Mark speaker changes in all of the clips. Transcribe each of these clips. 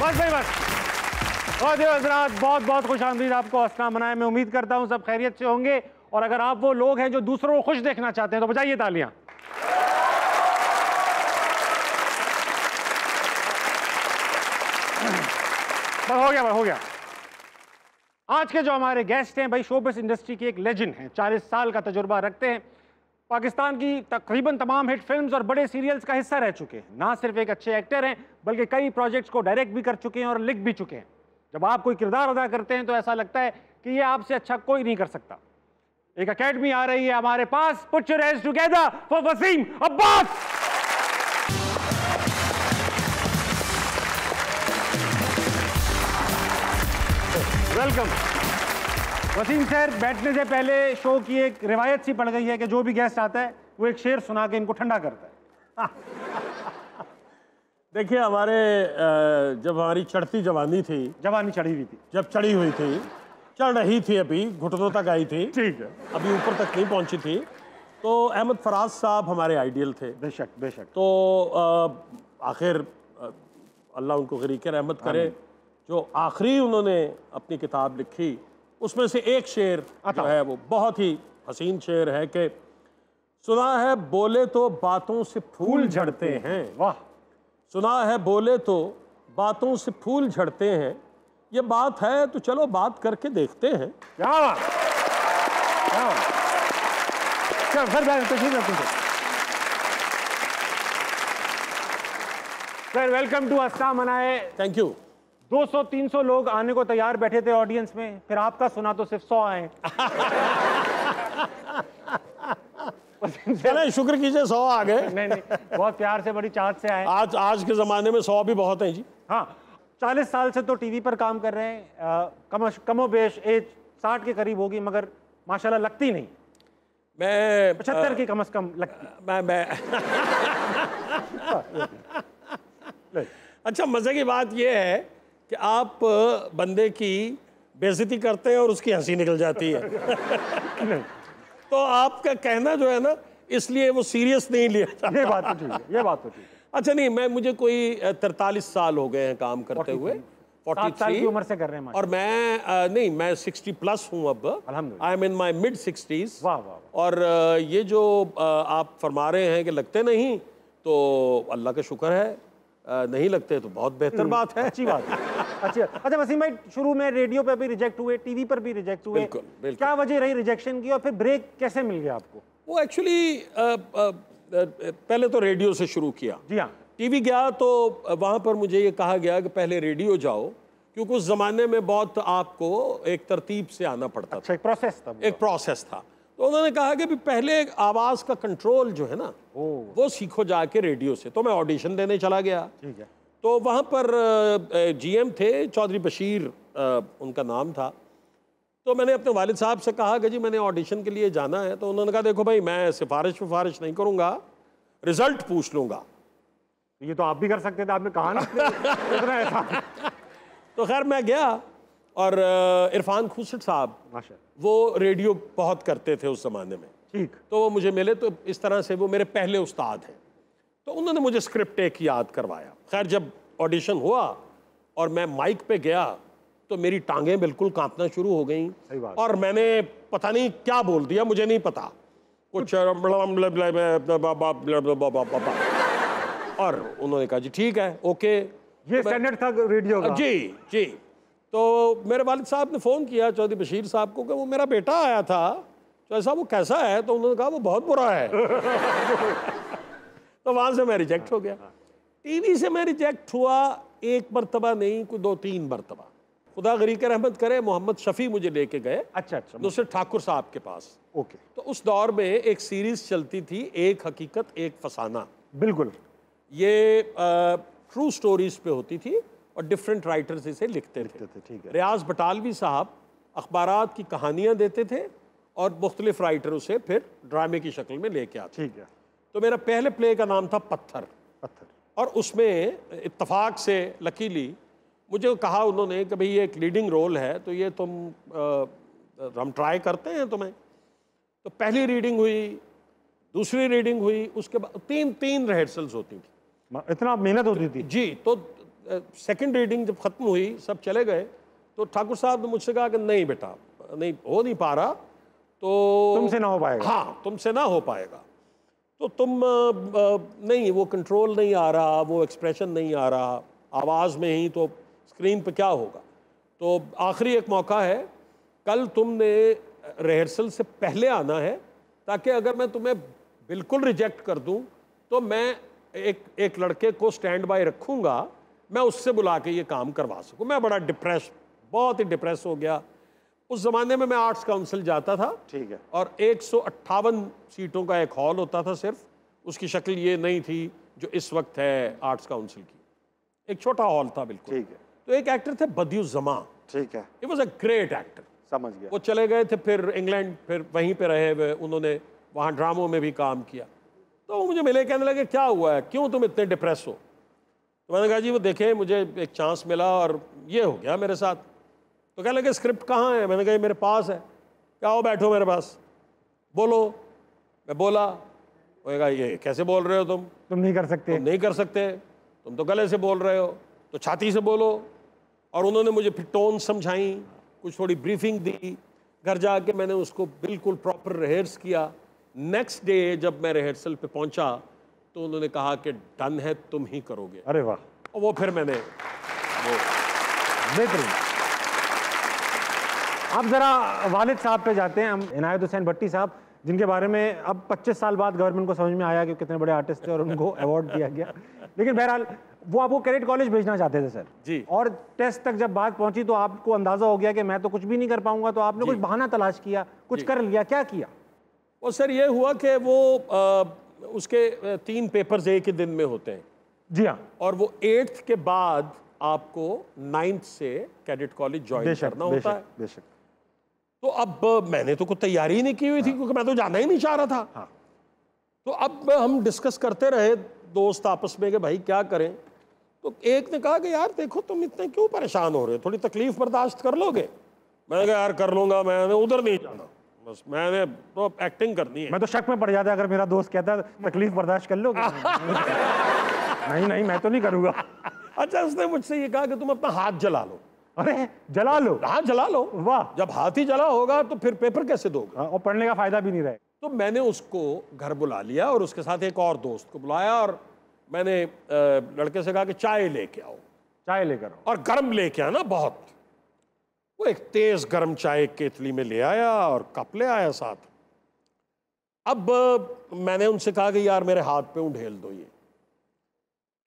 Speaker 1: बस भाई बस। और हज़रात, बहुत बहुत खुशामदीद आपको हंसना मनाए। मैं उम्मीद करता हूँ सब खैरियत से होंगे, और अगर आप वो लोग हैं जो दूसरों को खुश देखना चाहते हैं तो बजाइए तालियां। बस हो गया, बस हो गया। आज के जो हमारे गेस्ट हैं भाई, शोबिस इंडस्ट्री की एक लेजेंड हैं, 40 साल का तजुर्बा रखते हैं, पाकिस्तान की तकरीबन तमाम हिट फिल्म्स और बड़े सीरियल्स का हिस्सा रह चुके हैं। ना सिर्फ एक अच्छे एक्टर हैं बल्कि कई प्रोजेक्ट्स को डायरेक्ट भी कर चुके हैं और लिख भी चुके हैं। जब आप कोई किरदार अदा करते हैं तो ऐसा लगता है कि ये आपसे अच्छा कोई नहीं कर सकता। एक अकेडमी आ रही है हमारे पास। Put your hands together for Wasim Abbas. Welcome Wasim sir. बैठने से पहले शो की एक रिवायत सी पड़ गई है कि जो भी गेस्ट आता है वो एक शेर सुना के इनको ठंडा करता है।
Speaker 2: देखिए, जब हमारी चढ़ती जवानी थी,
Speaker 1: जवानी चढ़ी हुई थी,
Speaker 2: जब चढ़ी हुई थी, चढ़ रही थी, अभी घुटनों तक आई थी,
Speaker 1: ठीक है,
Speaker 2: अभी ऊपर तक नहीं पहुंची थी, तो अहमद फराज साहब हमारे आइडियल थे।
Speaker 1: बेशक बेशक।
Speaker 2: तो आखिर अल्लाह उनको गरीक़ रहमत करे, जो आखिरी उन्होंने अपनी किताब लिखी उसमें से एक शेर जो है वो बहुत ही हसीन शेर है कि सुना है बोले तो बातों से फूल झड़ते हैं।
Speaker 1: वाह।
Speaker 2: सुना है बोले तो बातों से फूल झड़ते हैं, ये बात है तो चलो बात करके देखते हैं।
Speaker 1: क्या बात, क्या बात। सर वेलकम टू हंसना मनाए।
Speaker 2: Thank you.
Speaker 1: 200-300 लोग आने को तैयार बैठे थे ऑडियंस में, फिर आपका सुना तो सिर्फ 100 आए।
Speaker 2: चले शुक्र कीजिए 100 आ गए।
Speaker 1: नहीं नहीं, बहुत प्यार से बड़ी चाहत से आए।
Speaker 2: आज के ज़माने में 100 भी बहुत हैं जी।
Speaker 1: हाँ, 40 साल से तो टीवी पर काम कर रहे हैं। कमोबेश एज 60 के करीब होगी, मगर माशाल्लाह लगती नहीं।
Speaker 2: मैं
Speaker 1: 75 की कम से कम लगती।
Speaker 2: मैं अच्छा, मज़े की बात यह है कि आप बंदे की बेइज्जती करते हैं और उसकी हंसी निकल जाती है। तो आपका कहना जो है ना, इसलिए वो सीरियस नहीं लिया जाता।
Speaker 1: ये बात तो ठीक है, ये बात तो ठीक है।
Speaker 2: अच्छा, नहीं, मुझे कोई 43 साल हो गए हैं काम करते हुए।
Speaker 1: 43 साल की उम्र से कर रहे हैं।
Speaker 2: और मैं 60 प्लस हूँ अब। I am in my mid 60s।
Speaker 1: वाह वाह।
Speaker 2: और ये जो आप फरमा रहे हैं कि लगते नहीं, तो अल्लाह का शुक्र है, नहीं लगते तो बहुत बेहतर बात है।
Speaker 1: अच्छी बात है, अच्छी। अच्छा वसीम भाई, शुरू में रेडियो पे भी रिजेक्ट हुए, टीवी पर भी रिजेक्ट हुए।
Speaker 2: बिल्कुल, बिल्कुल।
Speaker 1: क्या वजह रही रिजेक्शन की, और फिर ब्रेक कैसे मिल गया आपको?
Speaker 2: वो एक्चुअली पहले तो रेडियो से शुरू किया।
Speaker 1: जी हाँ।
Speaker 2: टीवी गया तो वहाँ पर मुझे ये कहा गया कि पहले रेडियो जाओ, क्योंकि उस ज़माने में बहुत आपको एक तरतीब से आना पड़ता था।
Speaker 1: अच्छा, एक प्रोसेस था।
Speaker 2: एक प्रोसेस था। तो उन्होंने कहा कि पहले आवाज़ का कंट्रोल जो है ना, वो सीखो जाके रेडियो से। तो मैं ऑडिशन देने चला गया।
Speaker 1: ठीक है।
Speaker 2: तो वहाँ पर जीएम थे, चौधरी बशीर उनका नाम था। तो मैंने अपने वालिद साहब से कहा कि जी मैंने ऑडिशन के लिए जाना है। तो उन्होंने कहा देखो भाई, मैं सिफारिश नहीं करूँगा, रिजल्ट पूछ लूँगा।
Speaker 1: ये तो आप भी कर सकते थे, आपने कहा ना।
Speaker 2: तो खैर मैं गया, और इरफान खुसट साहब,
Speaker 1: माशाअल्लाह,
Speaker 2: वो रेडियो बहुत करते थे उस ज़माने में।
Speaker 1: ठीक।
Speaker 2: तो वो मुझे मिले, तो इस तरह से वो मेरे पहले उस्ताद हैं। तो उन्होंने मुझे स्क्रिप्ट एक याद करवाया। खैर जब ऑडिशन हुआ और मैं माइक पे गया तो मेरी टांगें बिल्कुल कांपना शुरू हो गई।
Speaker 1: सही बात।
Speaker 2: और मैंने पता नहीं क्या बोल दिया, मुझे नहीं पता, कुछ। और उन्होंने कहा जी ठीक है, ओके।
Speaker 1: ये स्टैंडर्ड था रेडियो का।
Speaker 2: जी जी। तो मेरे वालिद साहब ने फ़ोन किया चौधरी बशीर साहब को कि वो मेरा बेटा आया था, तो ऐसा वो कैसा है? तो उन्होंने कहा वो बहुत बुरा है। तो वहाँ से मैं रिजेक्ट हो गया। टीवी से मैं रिजेक्ट हुआ एक मरतबा नहीं, कोई 2-3 मरतबा। खुदा गरीक़ रहमत करे, मोहम्मद शफ़ी मुझे लेके गए।
Speaker 1: अच्छा।
Speaker 2: दूसरे ठाकुर साहब के पास।
Speaker 1: ओके।
Speaker 2: तो उस दौर में एक सीरीज़ चलती थी, एक हकीकत एक फसाना।
Speaker 1: बिल्कुल।
Speaker 2: ये ट्रू स्टोरीज पे होती थी और डिफरेंट राइटर्स इसे लिखते थे।
Speaker 1: ठीक है।
Speaker 2: रियाज बटालवी साहब अखबारात की कहानियाँ देते थे और मुख्तलिफ राइटर उसे फिर ड्रामे की शक्ल में लेके आते।
Speaker 1: ठीक है।
Speaker 2: तो मेरा पहले प्ले का नाम था पत्थर। और उसमें इत्तफाक से लकीली मुझे कहा उन्होंने कि भाई ये एक लीडिंग रोल है, तो ये हम ट्राई करते हैं तुम्हें। तो पहली रीडिंग हुई, दूसरी रीडिंग हुई, उसके बाद तीन रिहर्सल्स होती थी।
Speaker 1: इतना मेहनत होती थी?
Speaker 2: जी। तो सेकंड रीडिंग जब ख़त्म हुई, सब चले गए, तो ठाकुर साहब ने मुझसे कहा कि नहीं बेटा, नहीं हो नहीं पा रहा, तो
Speaker 1: तुमसे ना हो पाएगा।
Speaker 2: हाँ, तुमसे ना हो पाएगा, तो तुम नहीं, वो कंट्रोल नहीं आ रहा, वो एक्सप्रेशन नहीं आ रहा, आवाज़ में ही तो स्क्रीन पे क्या होगा। तो आखिरी एक मौका है, कल तुमने रिहर्सल से पहले आना है, ताकि अगर मैं तुम्हें बिल्कुल रिजेक्ट कर दूं तो मैं एक लड़के को स्टैंड बाय रखूंगा, मैं उससे बुला के ये काम करवा सकूं। मैं बड़ा डिप्रेस, बहुत ही डिप्रेस हो गया। उस ज़माने में मैं आर्ट्स काउंसिल जाता था,
Speaker 1: ठीक है,
Speaker 2: और 158 सीटों का एक हॉल होता था सिर्फ, उसकी शक्ल ये नहीं थी जो इस वक्त है आर्ट्स काउंसिल की, एक छोटा हॉल था बिल्कुल।
Speaker 1: ठीक है,
Speaker 2: तो एक एक्टर थे बदियुज़्ज़मा,
Speaker 1: ठीक है,
Speaker 2: it was a great actor,
Speaker 1: समझ गया।
Speaker 2: वो चले गए थे फिर इंग्लैंड, फिर वहीं पे रहे हुए, उन्होंने वहाँ ड्रामों में भी काम किया। तो वो मुझे मिले, कहने लगे क्या हुआ है, क्यों तुम इतने डिप्रेस हो। तो मैंने कहा जी वो देखें, मुझे एक चांस मिला और ये हो गया मेरे साथ। तो कहने लगे स्क्रिप्ट कहाँ है। मैंने कहा मेरे पास है। क्या आओ बैठो मेरे पास, बोलो। मैं बोला, वो कहा ये कैसे बोल रहे हो तुम
Speaker 1: नहीं कर सकते।
Speaker 2: तुम नहीं कर सकते, तुम तो गले से बोल रहे हो, तो छाती से बोलो। और उन्होंने मुझे फिर टोन समझाई, कुछ थोड़ी ब्रीफिंग दी। घर जाके मैंने उसको बिल्कुल प्रॉपर रिहर्स किया। नेक्स्ट डे जब मैं रिहर्सल पे पहुंचा तो उन्होंने कहा कि डन है, तुम ही करोगे।
Speaker 1: अरे वाह,
Speaker 2: और वो फिर मैंने वो
Speaker 1: बेहतरीन। अब जरा वालिद साहब पे जाते हैं हम, इनायत हुसैन भट्टी साहब, जिनके बारे में अब 25 साल बाद गवर्नमेंट को समझ में आया कि कितने बड़े आर्टिस्ट थे और उनको अवार्ड दिया गया। लेकिन बहरहाल वो आपको कैडेट कॉलेज भेजना चाहते थे सर
Speaker 2: जी,
Speaker 1: और टेस्ट तक जब बात पहुंची तो आपको अंदाजा हो गया कि मैं तो कुछ भी नहीं कर पाऊंगा, तो आपने कुछ बहाना तलाश किया, कुछ कर लिया, क्या किया?
Speaker 2: और सर ये हुआ कि वो उसके 3 पेपर्स एक ही दिन में होते हैं।
Speaker 1: जी हाँ,
Speaker 2: और वो 8th के बाद आपको 9th से कैडेट कॉलेज ज्वाइन करना होता है।
Speaker 1: बेशक।
Speaker 2: तो अब मैंने तो कुछ तैयारी ही नहीं की हुई थी, क्योंकि मैं तो जाना ही नहीं चाह रहा था।
Speaker 1: हाँ।
Speaker 2: तो अब हम डिस्कस करते रहे दोस्त आपस में कि भाई क्या करें। तो एक ने कहा कि यार देखो तुम इतने क्यों परेशान हो रहे हो, थोड़ी तकलीफ बर्दाश्त कर लोगे। मैंने कहा यार कर लूंगा, मैंने उधर नहीं जाना, बस मैंने तो एक्टिंग करनी है।
Speaker 1: मैं तो शक में पड़ जाता अगर मेरा दोस्त कहता तकलीफ बर्दाश्त कर लोगे। नहीं मैं तो नहीं करूंगा।
Speaker 2: अच्छा, उसने मुझसे ये कहा कि तुम अपना हाथ जला लो।
Speaker 1: अरे जला लो?
Speaker 2: हाथ जला लो।
Speaker 1: वाह।
Speaker 2: जब हाथ ही जला होगा तो फिर पेपर कैसे दोगे?
Speaker 1: और पढ़ने का फायदा भी नहीं रहे।
Speaker 2: तो मैंने उसको घर बुला लिया और उसके साथ एक और दोस्त को बुलाया, और मैंने लड़के से कहा कि चाय लेके आओ।
Speaker 1: चाय लेकर आओ,
Speaker 2: और गर्म लेके आना बहुत। वो एक तेज गर्म चाय केतली में ले आया और कप ले आया साथ। अब मैंने उनसे कहा कि यार मेरे हाथ पे उंडेल दो ये।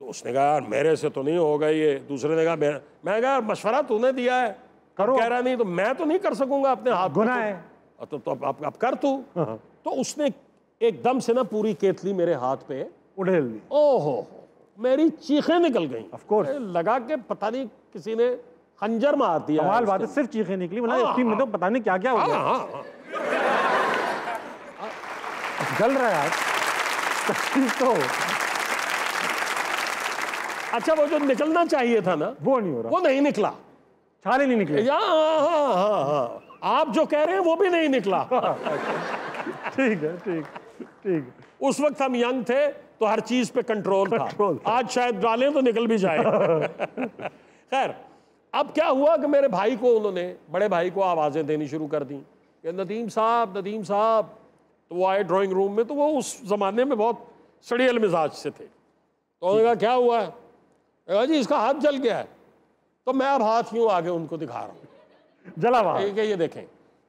Speaker 2: तो उसने कहा यार मेरे से तो नहीं होगा ये। दूसरे ने कहा मैं कहा यार मशवरा तूने दिया है,
Speaker 1: करो।
Speaker 2: कह रहा नहीं तो मैं तो नहीं कर सकूंगा अपने हाथ।
Speaker 1: गुनाह है।
Speaker 2: तो अब कर तू। तो उसने एकदम से ना पूरी केतली मेरे हाथ पे
Speaker 1: उड़ेल दी।
Speaker 2: ओहो, मेरी चीखें निकल गई।
Speaker 1: ऑफ कोर्स,
Speaker 2: लगा के पता नहीं किसी ने खंजर मार दिया।
Speaker 1: कमाल बात है, सिर्फ चीखें निकली, मतलब टीम में तो पता नहीं क्या क्या हो गया। जल रहा है तो।
Speaker 2: अच्छा, वो जो निकलना चाहिए था ना
Speaker 1: वो नहीं हो रहा,
Speaker 2: वो नहीं निकला।
Speaker 1: छाले नहीं निकले।
Speaker 2: हाँ, आप जो कह रहे हैं वो भी नहीं निकला।
Speaker 1: ठीक है, ठीक।
Speaker 2: उस वक्त हम यंग थे तो हर चीज पे कंट्रोल था। आज शायद डालें तो निकल भी जाए। खैर, अब क्या हुआ कि मेरे भाई को, उन्होंने बड़े भाई को आवाजें देनी शुरू कर दी कि नदीम साहब। तो वो आए ड्राइंग रूम में, तो वो उस जमाने में बहुत सड़ियल मिजाज से थे। तो उन्होंने कहा क्या हुआ है? कहा जी इसका हाथ जल गया है। तो मैं अब हाथ यूं आगे उनको दिखा रहा हूँ,
Speaker 1: जला हुआ,
Speaker 2: ये देखें।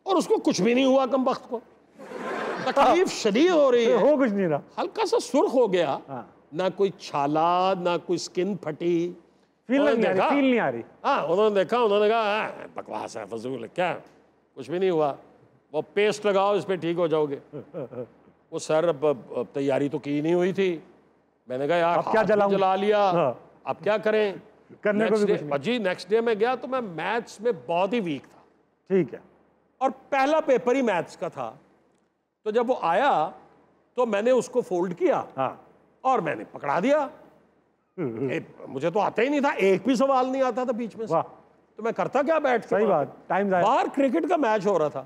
Speaker 2: और उसको कुछ भी नहीं हुआ, कम वक्त को तकलीफ शदीद हो रही है,
Speaker 1: हो कुछ नहीं रहा,
Speaker 2: हल्का सा सुर्ख हो गया। ना कोई छाला, ना कोई स्किन फटी,
Speaker 1: फील नहीं आ रही।
Speaker 2: हाँ, उन्होंने देखा, उन्होंने कहा बकवास है, फजूल है, क्या कुछ भी नहीं हुआ, वो पेस्ट लगाओ इस पे ठीक हो जाओगे। वो सर अब तैयारी तो की नहीं हुई थी। मैंने कहा यार
Speaker 1: अब क्या
Speaker 2: जला लिया, अब क्या करें?
Speaker 1: करने को भी कुछ नहीं।
Speaker 2: जी नेक्स्ट डे में गया तो मैं मैथ्स में बहुत ही वीक था।
Speaker 1: ठीक है।
Speaker 2: और पहला पेपर ही मैथ्स का था। तो जब वो आया तो मैंने उसको फोल्ड किया और मैंने पकड़ा दिया। मुझे तो आता ही नहीं था, एक भी सवाल नहीं आता था बीच में से। तो मैं करता क्या बैठ के?
Speaker 1: सही बात, टाइम जाए।
Speaker 2: बाहर क्रिकेट का मैच हो रहा था,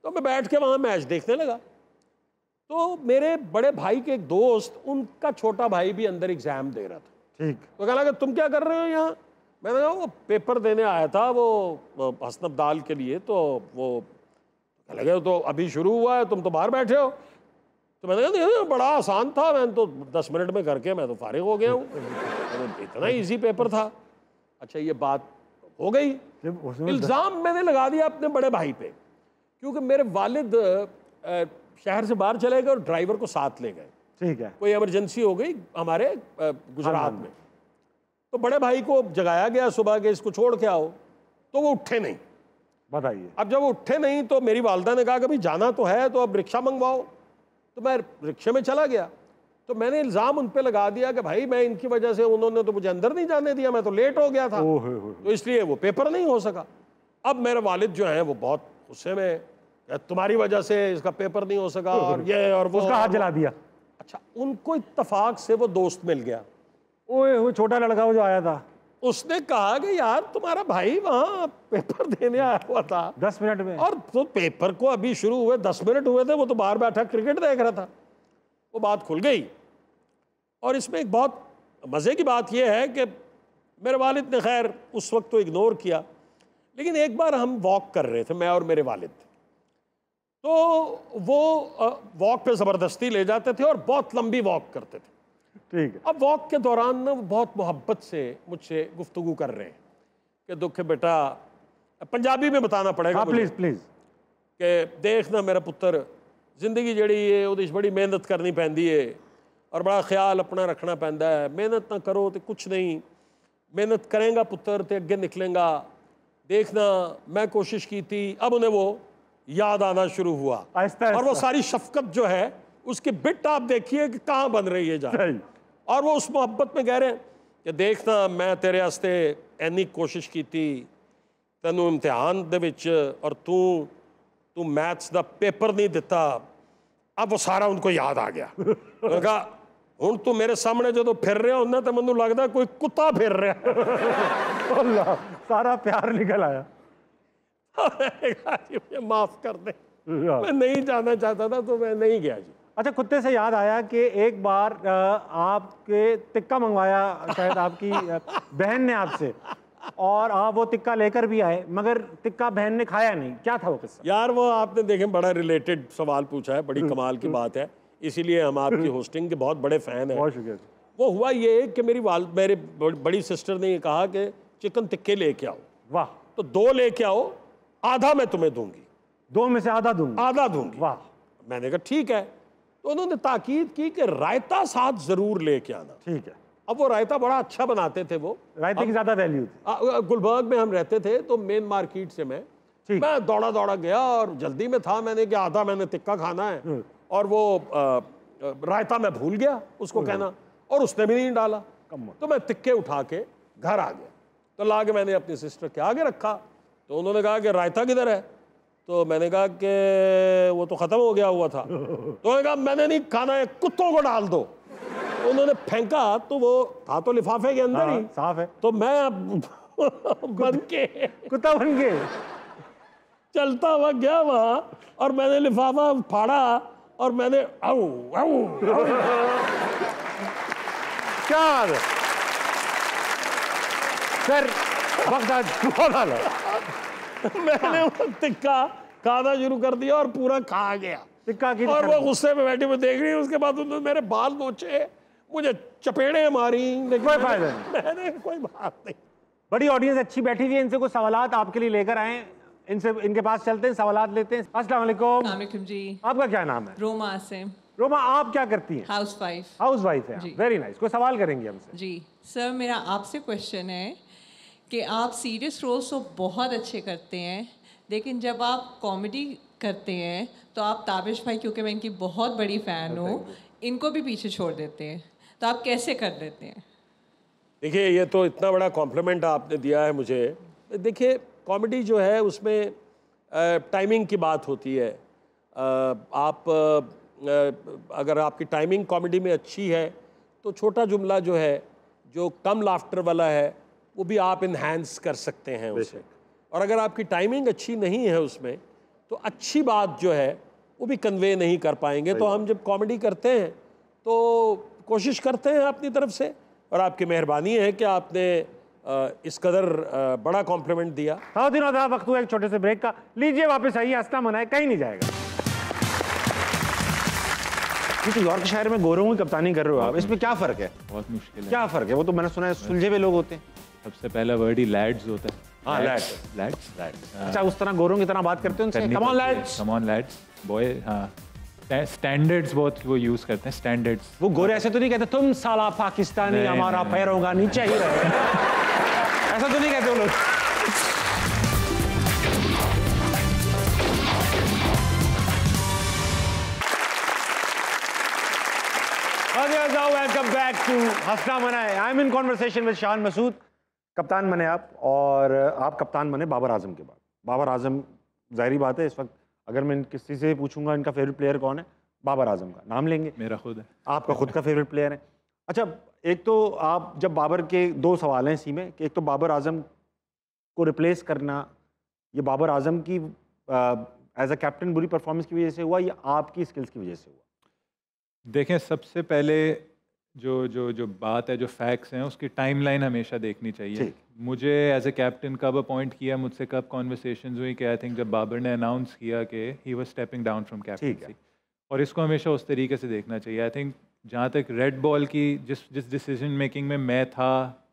Speaker 2: तो मैं बैठ के वहां मैच देखने लगा। तो मेरे बड़े भाई के एक दोस्त, उनका छोटा भाई भी अंदर एग्जाम दे रहा था।
Speaker 1: ठीक।
Speaker 2: तो कहने लगा तुम क्या कर रहे हो यहाँ? मैंने कहा वो पेपर देने आया था वो हसन अब्दाल के लिए, तो वो कहने लगे तो अभी शुरू हुआ है, तुम तो बाहर बैठे हो। तो मैंने कहा नहीं बड़ा आसान था, मैंने तो 10 मिनट में करके मैं तो फारिग हो गया हूँ, इतना इजी पेपर था। अच्छा ये बात हो गई, इल्ज़ाम मैंने लगा दिया अपने बड़े भाई पे, क्योंकि मेरे वालिद शहर से बाहर चले गए और ड्राइवर को साथ ले गए।
Speaker 1: ठीक है।
Speaker 2: कोई इमरजेंसी हो गई हमारे गुजरात में, तो बड़े भाई को जगाया गया सुबह के इसको छोड़ के आओ, तो वो उठे नहीं।
Speaker 1: बताइए।
Speaker 2: अब जब वो उठे नहीं तो मेरी वालदा ने कहा कि भाई जाना तो है तो अब रिक्शा मंगवाओ। तो मैं रिक्शे में चला गया, तो मैंने इल्ज़ाम उन पे लगा दिया कि भाई मैं इनकी वजह से, उन्होंने तो मुझे अंदर नहीं जाने दिया, मैं तो लेट हो गया था, तो इसलिए वो पेपर नहीं हो सका। अब मेरे वालिद जो हैं वो बहुत गुस्से में, तुम्हारी वजह से इसका पेपर नहीं हो सका और ये और वो,
Speaker 1: उसका हाथ जला दिया।
Speaker 2: अच्छा उनको इत्तफाक से वो दोस्त मिल गया,
Speaker 1: ओए वो छोटा लड़का वो जो आया था,
Speaker 2: उसने कहा कि यार तुम्हारा भाई वहाँ पेपर देने आया हुआ था
Speaker 1: 10 मिनट में,
Speaker 2: और तो पेपर को अभी शुरू हुए 10 मिनट हुए थे, वो तो बाहर बैठा क्रिकेट देख रहा था। वो बात खुल गई। और इसमें एक बहुत मज़े की बात यह है कि मेरे वालिद ने खैर उस वक्त तो इग्नोर किया, लेकिन एक बार हम वॉक कर रहे थे, मैं और मेरे वालिद, तो वो वॉक पे ज़बरदस्ती ले जाते थे और बहुत लंबी वॉक करते थे।
Speaker 1: ठीक है।
Speaker 2: अब वॉक के दौरान ना वो बहुत मोहब्बत से मुझसे गुफ्तगू कर रहे हैं कि दुख बेटा, पंजाबी में बताना पड़ेगा
Speaker 1: प्लीज़ प्लीज़,
Speaker 2: कि देख ना मेरा पुत्र, जिंदगी जड़ी है वो बड़ी मेहनत करनी पैंदी है और बड़ा ख्याल अपना रखना पैंदा है, मेहनत ना करो तो कुछ नहीं, मेहनत करेंगा पुत्र तो अगे निकलेंगा। देखना मैं कोशिश की थी, अब उन्हें वो याद आना शुरू हुआ, और वो सारी शफकत जो है उसकी बिट आप देखिए कि कहाँ बन रही है जा, और वो उस मोहब्बत में कह रहे हैं कि देखना मैं तेरे वास्ते इन्नी कोशिश की थी, तेनू इम्तिहान दे विच और तू मैथ्स दा पेपर नहीं दिता। अब वो सारा उनको याद आ गया। उन्होंने कहा हुण तू मेरे सामने जो फिर रहा होना तो मैनू लगता कोई कुत्ता फिर रहा।
Speaker 1: अल्लाह, सारा प्यार निकल आया।
Speaker 2: मुझे माफ कर दे, मैं नहीं जाना चाहता था तो मैं नहीं गया जी।
Speaker 1: अच्छा, कुत्ते से याद आया कि एक बार आपके टिक्का मंगवाया शायद आपकी बहन ने आपसे, और आप वो टिक्का लेकर भी आए, मगर टिक्का बहन ने खाया नहीं, क्या था वो किस्सा?
Speaker 2: यार वो आपने देखें बड़ा रिलेटेड सवाल पूछा है, बड़ी कमाल की बात है, इसीलिए हम आपकी होस्टिंग के बहुत बड़े फ़ैन हैं।
Speaker 1: बहुत शुक्रिया।
Speaker 2: वो हुआ ये कि मेरी बड़ी सिस्टर ने ये कहा कि चिकन टिक्के लेके आओ।
Speaker 1: वाह।
Speaker 2: तो 2 लेके आओ, आधा मैं तुम्हें दूंगी।
Speaker 1: 2 में से आधा दूंगी?
Speaker 2: आधा दूंगी।
Speaker 1: वाह।
Speaker 2: मैंने कहा ठीक है। तो उन्होंने ताकीद की कि रायता साथ ज़रूर लेके आना।
Speaker 1: ठीक है।
Speaker 2: अब वो रायता बड़ा अच्छा बनाते थे वो,
Speaker 1: रायते की ज़्यादा वैल्यू थी।
Speaker 2: गुलबर्ग में हम रहते थे तो मेन मार्केट से मैं दौड़ा गया और जल्दी में था, मैंने कि आधा मैंने टिक्का खाना है, और वो रायता मैं भूल गया उसको कहना, और उसने भी नहीं डाला। तो मैं टिक्के उठा के घर आ गया, तो ला के मैंने अपनी सिस्टर के आगे रखा। तो उन्होंने कहा कि रायता किधर है? तो मैंने कहा कि वो तो ख़त्म हो गया हुआ था। तो उन्होंने कहा मैंने नहीं खाना है, कुत्तों को डाल दो। उन्होंने फेंका तो वो था तो लिफाफे के अंदर ही,
Speaker 1: साफ है।
Speaker 2: तो मैं बन के
Speaker 1: कुत्ता बन के
Speaker 2: चलता हुआ गया वहां, और मैंने लिफाफा फाड़ा और मैंने आऊ आऊ
Speaker 1: क्या बात है सर, वक्त आज बहुत आला।
Speaker 2: मैंने वो टिक्का खाना शुरू कर दिया और पूरा खा गया
Speaker 1: टिक्का की,
Speaker 2: और वो गुस्से में बैठी हुई देख रही है। उसके बाद उन्होंने मेरे बाल नोचे, मुझे चपेड़े मारी, लेकिन
Speaker 1: कोई फायदा नहीं,
Speaker 2: मैंने कोई बात नहीं।
Speaker 1: बड़ी ऑडियंस अच्छी बैठी हुई है, इनसे कुछ सवालात आपके लिए लेकर आए, इनसे इनके पास चलते हैं, सवालात लेते हैं। अस्सलाम वालेकुम
Speaker 3: जी।
Speaker 1: आपका क्या नाम है?
Speaker 3: रोमा आसिम।
Speaker 1: रोमा, आप क्या करती हैं?
Speaker 3: हाउसवाइफ।
Speaker 1: हाउसवाइफ है। Very nice. कोई सवाल करेंगे हमसे?
Speaker 3: जी सर, मेरा आपसे क्वेश्चन है कि आप सीरियस रोल्स तो बहुत अच्छे करते हैं, लेकिन जब आप कॉमेडी करते हैं तो आप ताबिश भाई, क्योंकि मैं इनकी बहुत बड़ी फ़ैन हूँ, इनको भी पीछे छोड़ देते हैं, तो आप कैसे कर देते हैं?
Speaker 2: देखिए ये तो इतना बड़ा कॉम्प्लीमेंट आपने दिया है मुझे। देखिए कॉमेडी जो है उसमें टाइमिंग की बात होती है। आप अगर आपकी टाइमिंग कॉमेडी में अच्छी है तो छोटा जुमला जो है, जो कम लाफ्टर वाला है, वो भी आप इन्हांस कर सकते हैं उसे। और अगर आपकी टाइमिंग अच्छी नहीं है उसमें, तो अच्छी बात जो है वो भी कन्वे नहीं कर पाएंगे। तो हम जब कॉमेडी करते हैं तो कोशिश करते हैं अपनी तरफ से, और आपकी मेहरबानी है कि आपने इस कदर बड़ा कॉम्प्लीमेंट दिया।
Speaker 1: हाँ दिनों था, वक्त हुआ एक छोटे से ब्रेक का। लीजिए वापस आइए, हंसना मनाए, कहीं नहीं जाएगा। ये तो यॉर्कशायर में गोरों की कप्तानी कर रहे हो आप, इसमें क्या फर्क है?
Speaker 4: बहुत मुश्किल है।
Speaker 1: क्या फर्क है? वो तो मैंने सुना है सुलझे हुए लोग होते हैं।
Speaker 4: सबसे पहला वर्ड ही लैड्स होता है।
Speaker 1: हाँ
Speaker 4: लैड्स।
Speaker 1: अच्छा, उस तरह गोरों की तरह बात करते हैं उनसे, come on lads,
Speaker 4: come on lads boy. हाँ, स्टैंडर्ड्स बहुत वो यूज करते हैं, स्टैंडर्ड्स।
Speaker 1: वो गोरे ऐसे तो नहीं कहते तुम साला पाकिस्तानी हमारा पैर होगा नीचे ही रहे, ऐसा तो नहीं कहते वो लोग। वेलकम बैक टू हंसना मनाए। I am in conversation with Shan Masood. कप्तान बने आप, और आप कप्तान बने बाबर आजम के बाद। बाबर आजम, जाहिर बात है इस वक्त अगर मैं किसी से पूछूंगा इनका फेवरेट प्लेयर कौन है, बाबर आजम का नाम लेंगे।
Speaker 4: मेरा खुद है।
Speaker 1: आपका खुद का फेवरेट प्लेयर है। अच्छा, एक तो आप जब बाबर के दो सवाल हैं इसी में कि एक तो बाबर आजम को रिप्लेस करना, ये बाबर आजम की एज अ कैप्टन बुरी परफॉर्मेंस की वजह से हुआ या आपकी स्किल्स की वजह से हुआ?
Speaker 4: देखें, सबसे पहले जो बात है, जो फैक्ट्स हैं, उसकी टाइमलाइन हमेशा देखनी चाहिए। मुझे एज ए कैप्टन कब अपॉइंट किया, मुझसे कब कॉन्वर्सेशंस हुई कि आई थिंक जब बाबर ने अनाउंस किया कि he was stepping down from captaincy, और इसको हमेशा उस तरीके से देखना चाहिए। आई थिंक जहाँ तक रेड बॉल की जिस डिसीजन मेकिंग में मैं था,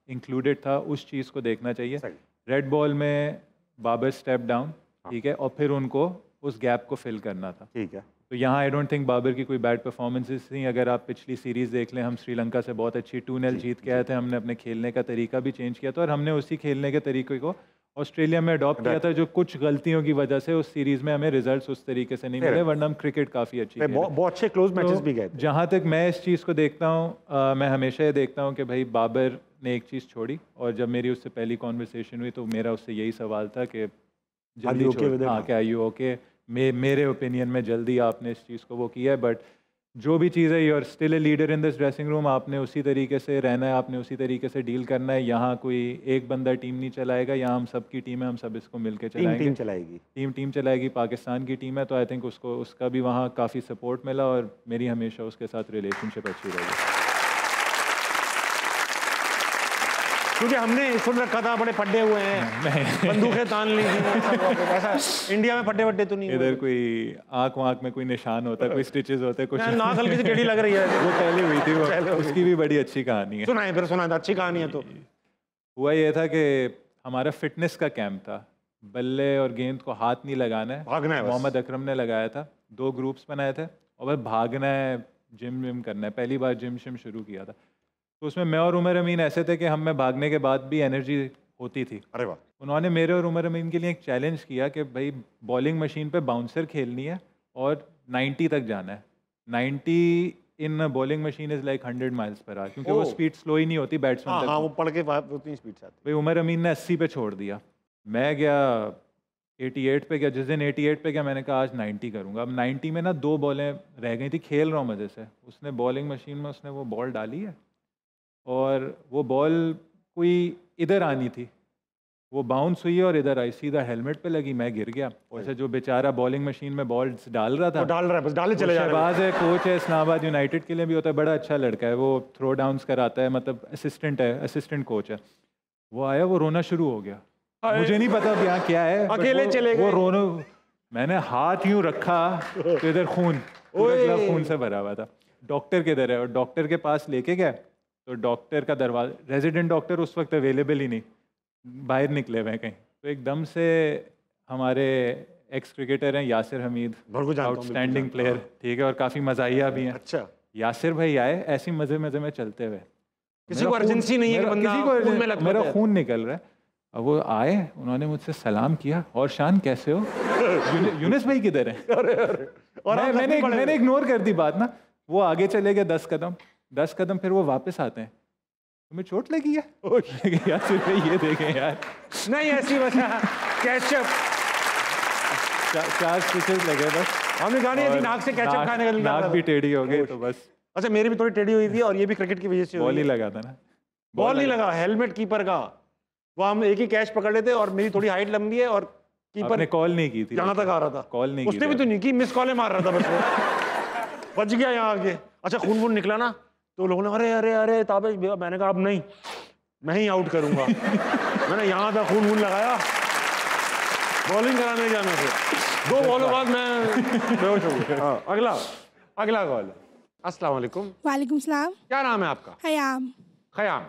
Speaker 4: इंक्लूडेड था, उस चीज़ को देखना चाहिए। रेड बॉल में बाबर स्टेप डाउन, ठीक है, और फिर उनको उस गैप को फिल करना था, ठीक है। तो यहाँ आई डोंट थिंक बाबर की कोई बैड परफॉर्मेंसेस थी। अगर आप पिछली सीरीज़ देख लें, हम श्रीलंका से बहुत अच्छी 2-0 जीत के आए थे। हमने अपने खेलने का तरीका भी चेंज किया था, और हमने उसी खेलने के तरीके को ऑस्ट्रेलिया में अडॉप्ट किया था, जो कुछ गलतियों की वजह से उस सीरीज़ में हमें रिजल्ट्स उस तरीके से नहीं मिले, वरना हम क्रिकेट काफ़ी अच्छी खेले, बहुत अच्छे क्लोज मैचेस भी गए थे। जहाँ तक मैं इस चीज़ को देखता हूँ, मैं हमेशा ये देखता हूँ कि भाई बाबर ने एक चीज़ छोड़ी, और जब मेरी उससे पहली कॉन्वर्सेशन हुई तो मेरा उससे यही सवाल था कि जल्दी छोड़, हाँ क्या यू ओके। मेरे ओपिनियन में जल्दी आपने इस चीज़ को वो किया है, बट जो भी चीज़ है, you are still a leader in this dressing room. आपने उसी तरीके से रहना है, आपने उसी तरीके से डील करना है। यहाँ कोई एक बंदा टीम नहीं चलाएगा, यहाँ हम सब की टीम है, हम सब इसको मिलके चलाएंगे। टीम चलाएगी, पाकिस्तान की टीम है, तो आई थिंक उसको उसका भी वहाँ काफ़ी सपोर्ट मिला, और मेरी हमेशा उसके साथ रिलेशनशिप अच्छी रही।
Speaker 1: क्योंकि हमने सुन रखा था बड़े पड्डे हुए हैं, बंदूकें तान ली थी, ऐसा इंडिया में पड्डे वड्डे तो नहीं?
Speaker 4: इधर कोई आँख वाँख में कोई निशान होता है, कोई स्टिचेस होते हैं, कुछ
Speaker 1: नाक हल्की सी टेढ़ी लग रही है।
Speaker 4: वो पहले हुई थी, वो उसकी भी बड़ी अच्छी कहानी है।
Speaker 1: सुनाए फिर, सुनाए, अच्छी कहानी है। तो
Speaker 4: हुआ ये था कि हमारा फिटनेस का कैंप था, बल्ले और गेंद को हाथ नहीं लगाना है, भागना है। मोहम्मद अकरम ने लगाया था, 2 ग्रुप्स बनाए थे, और बस भागना है, जिम विम करना है। पहली बार जिम शिम शुरू किया था, तो उसमें मैं और उमर अमीन ऐसे थे कि हम में भागने के बाद भी एनर्जी होती थी। अरे वाह। उन्होंने मेरे और उमर अमीन के लिए एक चैलेंज किया कि भाई बॉलिंग मशीन पे बाउंसर खेलनी है और 90 तक जाना है। 90 in bowling machine is like 100 miles per hour, क्योंकि वो स्पीड स्लो ही नहीं होती बैट्समैन तक।
Speaker 1: हाँ, वो पढ़ के उतनी स्पीड से आती।
Speaker 4: भाई उमर अमीन ने 80 पे छोड़ दिया, मैं गया 88 पे गया। जिस दिन 88 पे गया, मैंने कहा आज 90 करूँगा। अब 90 में ना 2 बॉलें रह गई थी, खेल रहा हूँ मज़े से। उसने बॉलिंग मशीन में उसने वो बॉल डाली है, और वो बॉल कोई इधर आनी थी, वो बाउंस हुई और इधर आई, सीधा हेलमेट पे लगी, मैं गिर गया। वैसे जो बेचारा बॉलिंग मशीन में बॉल डाल रहा था,
Speaker 1: वो डाल रहा है, बस डाले चले जा रहा है।
Speaker 4: शहबाज है, कोच है, इस्लामाबाद यूनाइटेड के लिए भी होता है, बड़ा अच्छा लड़का है, वो थ्रो डाउन्स कराता है, मतलब असिस्टेंट है, असिस्टेंट कोच है। वो आया, वो रोना शुरू हो गया। मुझे नहीं पता अब यहाँ क्या है,
Speaker 1: अकेले चले गए।
Speaker 4: वो रोना, मैंने हाथ यूं रखा तो इधर खून, खून से भरा हुआ था। डॉक्टर किधर है? और डॉक्टर के पास लेके गया, तो डॉक्टर का दरवाजा, रेजिडेंट डॉक्टर उस वक्त अवेलेबल ही नहीं, बाहर निकले हुए कहीं। तो एकदम से हमारे एक्स क्रिकेटर हैं यासिर हमीद, आउटस्टैंडिंग प्लेयर, ठीक है, और काफ़ी मज़ाहिया भी हैं। अच्छा, यासिर भाई आए ऐसे मज़े मज़े में चलते हुए,
Speaker 1: किसी को अर्जेंसी नहीं है कि बंदा खून में लग,
Speaker 4: मेरा खून निकल रहा है। अब वो आए, उन्होंने मुझसे सलाम किया, और शान कैसे हो? यूनिस भाई किधर है? और मैंने इग्नोर कर दी बात ना। वो आगे चले गए 10 कदम, फिर वो वापस आते हैं, तुम्हें चोट लगी है? यासिर भाई ये देखें यार,
Speaker 1: नहीं ऐसी वजह केचप
Speaker 4: 4 स्टिचेस लगे बस।
Speaker 1: हमने कहा नहीं, नाक से केचप खाने का
Speaker 4: नाक भी टेढ़ी हो गई, तो बस।
Speaker 1: अच्छा, मेरी भी थोड़ी टेढ़ी हुई थी, और ये भी क्रिकेट की वजह से।
Speaker 4: बॉल ही लगा था ना,
Speaker 1: बॉल नहीं लगा, हेलमेट कीपर का। वो हम एक ही कैच पकड़ लेते, और मेरी थोड़ी हाइट लंबी है, और कीपर ने
Speaker 4: कॉल नहीं की थी,
Speaker 1: यहाँ तक आ रहा था,
Speaker 4: कॉल नहीं,
Speaker 1: उसने भी तो नहीं की, मिस कॉलें मार रहा था बस, वो बच गया यहाँ आगे। अच्छा, खून वून निकला ना? तो लोगों ने अरे अरे अरे ताबिश, मैंने कहा अब नहीं, मैं ही आउट करूंगा। मैंने यहाँ तक खून वून लगाया, बॉलिंग कराने गया मैं, फिर 2 बॉलों बाद मैं बेहोश हो गया। हाँ, अगला कॉल। अस्सलाम वालेकुम।
Speaker 5: वालेकुम सलाम।
Speaker 1: क्या नाम है आपका?
Speaker 5: हयाम।
Speaker 1: खयाम।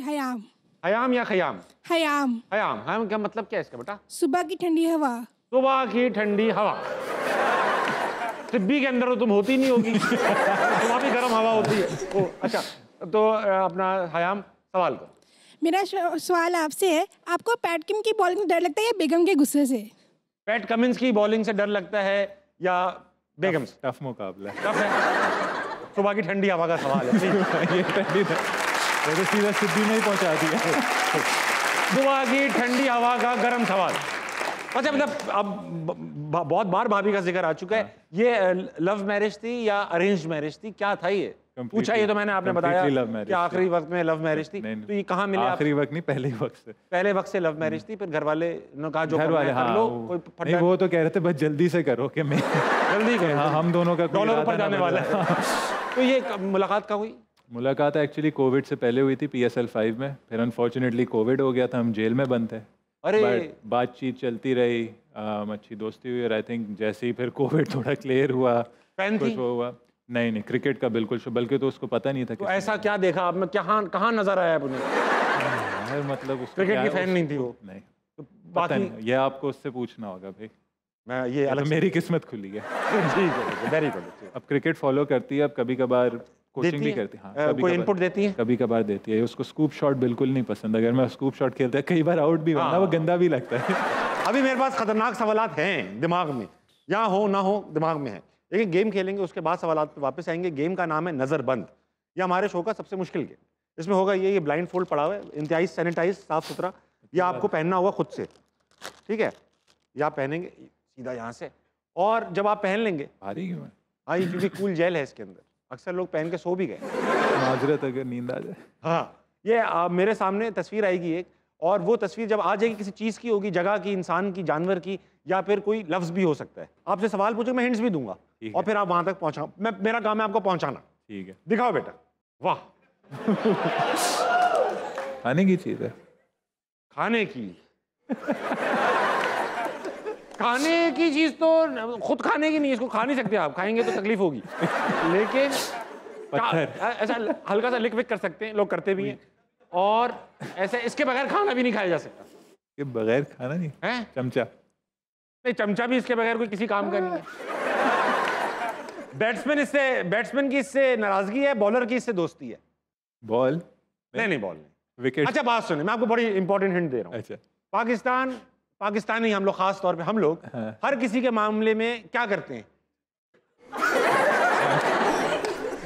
Speaker 5: हयाम।
Speaker 1: हयाम या खयाम?
Speaker 5: हयाम।
Speaker 1: हयाम। हयाम का मतलब क्या है इसका बेटा?
Speaker 5: सुबह की ठंडी हवा।
Speaker 1: सुबह की ठंडी हवा। तिब्बी के अंदर तो तुम होती नहीं होगी। वहाँ भी गर्म हवा होती है। ओ अच्छा, तो अपना हयाम सवाल करो।
Speaker 5: मेरा सवाल आपसे है, आपको पैट किम की बॉलिंग से डर लगता है या बेगम के गुस्से से?
Speaker 1: पैट कमिंस की बॉलिंग से डर लगता है या बेगम से?
Speaker 4: टफ मुकाबला है।
Speaker 1: टफ है। सुबह की ठंडी हवा का सवाल है।
Speaker 4: ये ठंडी था, तो सीधा सिद्धि में ही पहुंचा दिया।
Speaker 1: सुबह की ठंडी हवा का गर्म सवाल। अच्छा, मतलब अब बहुत बार भाभी का जिक्र आ चुका है। ये लव मैरिज थी या अरेंज मैरिज थी, क्या था ये? पूछा ये तो मैंने, आपने बताया कि आखिरी वक्त में लव मैरिज थी। तो ये कहाँ मिले?
Speaker 4: आखिरी वक्त नहीं, पहले वक्त से।
Speaker 1: पहले वक्त से लव मैरिज थी, फिर घर वाले ने कहा जो
Speaker 4: घर वाले
Speaker 1: कर लो। कोई
Speaker 4: नहीं, वो तो कह रहे थे बस जल्दी से करो कि मैं
Speaker 1: जल्दी करो।
Speaker 4: हाँ, हम दोनों का
Speaker 1: डॉलर ऊपर जाने वाला है। तो ये मुलाकात का हुई?
Speaker 4: मुलाकात एक्चुअली कोविड से पहले हुई थी, PSL 5 में। फिर अनफॉर्चुनेटली कोविड हो गया था, हम जेल में बंद थे।
Speaker 1: अरे
Speaker 4: बातचीत चलती रही, अच्छी दोस्ती हुई। और आई थिंक जैसे ही फिर कोविड थोड़ा क्लियर हुआ, कुछ वो हुआ। नहीं, क्रिकेट का बिल्कुल, बल्कि तो उसको पता नहीं था।
Speaker 1: तो ऐसा क्या देखा आपने, कहाँ नजर आया आपने?
Speaker 4: मतलब
Speaker 1: क्रिकेट की फैन नहीं थी वो?
Speaker 4: नहीं,
Speaker 1: तो बाकी
Speaker 4: ये आपको उससे पूछना होगा भाई।
Speaker 1: मैं ये अलग,
Speaker 4: मेरी किस्मत खुली है।
Speaker 1: ठीक है, वेरी गुड।
Speaker 4: अब क्रिकेट फॉलो करती है, अब कभी कभार कोचिंग भी करती है। हाँ,
Speaker 1: कोई इनपुट देती है?
Speaker 4: कभी कभार देती है। उसको स्कूप शॉट बिल्कुल नहीं पसंद। अगर मैं स्कूप शॉट खेलता है, कई बार आउट भी होना, वो गंदा भी लगता है।
Speaker 1: अभी मेरे पास खतरनाक सवालात हैं दिमाग में, यहाँ हो ना हो दिमाग में है। लेकिन गेम खेलेंगे, उसके बाद सवालात पे वापस आएंगे। गेम का नाम है नजरबंद। ये हमारे शो का सबसे मुश्किल गेम। इसमें होगा ये ब्लाइंड फोल्ड पड़ा हुआ है, इंतहाई सैनिटाइज, साफ सुथरा। ये आपको पहनना होगा खुद से, ठीक है? ये आप पहनेंगे सीधा यहाँ से, और जब आप पहन लेंगे,
Speaker 4: भारी क्यों है?
Speaker 1: हाँ, ये क्योंकि कूल जेल है इसके अंदर, अक्सर लोग पहन के सो भी गए।
Speaker 4: माजरत अगर नींद आ जाए।
Speaker 1: हाँ, ये मेरे सामने तस्वीर आएगी एक, और वो तस्वीर जब आ जाएगी किसी चीज़ की होगी, जगह की, इंसान की, जानवर की, या फिर कोई लफ्ज़ भी हो सकता है। आपसे सवाल पूछे, मैं हिंट्स भी दूंगा, और फिर आप वहां तक पहुंचा। मेरा काम है आपको पहुंचाना।
Speaker 4: ठीक है,
Speaker 1: दिखाओ बेटा। वाह,
Speaker 4: खाने की चीज़ है।
Speaker 1: खाने की खाने की चीज़ तो खुद खाने की नहीं, इसको खा नहीं सकते आप, खाएंगे तो तकलीफ होगी। लेकिन ऐसा हल्का सा लिक विक कर सकते हैं, लोग करते भी हैं। और ऐसे इसके बगैर खाना भी नहीं खाया जा सकता।
Speaker 4: के बगैर खाना नहीं है? चमचा?
Speaker 1: नहीं, चमचा भी इसके बगैर कोई किसी काम का नहीं है। बैट्समैन की इससे नाराजगी है, बॉलर की इससे दोस्ती है।
Speaker 4: बॉल?
Speaker 1: नहीं, बॉल नहीं।
Speaker 4: विकेट?
Speaker 1: अच्छा, बात सुनिए, मैं आपको बड़ी इंपॉर्टेंट हिंट दे रहा हूँ।
Speaker 4: अच्छा,
Speaker 1: पाकिस्तानी हम लोग, खास तौर पे हम लोग, हर किसी के मामले में क्या करते हैं?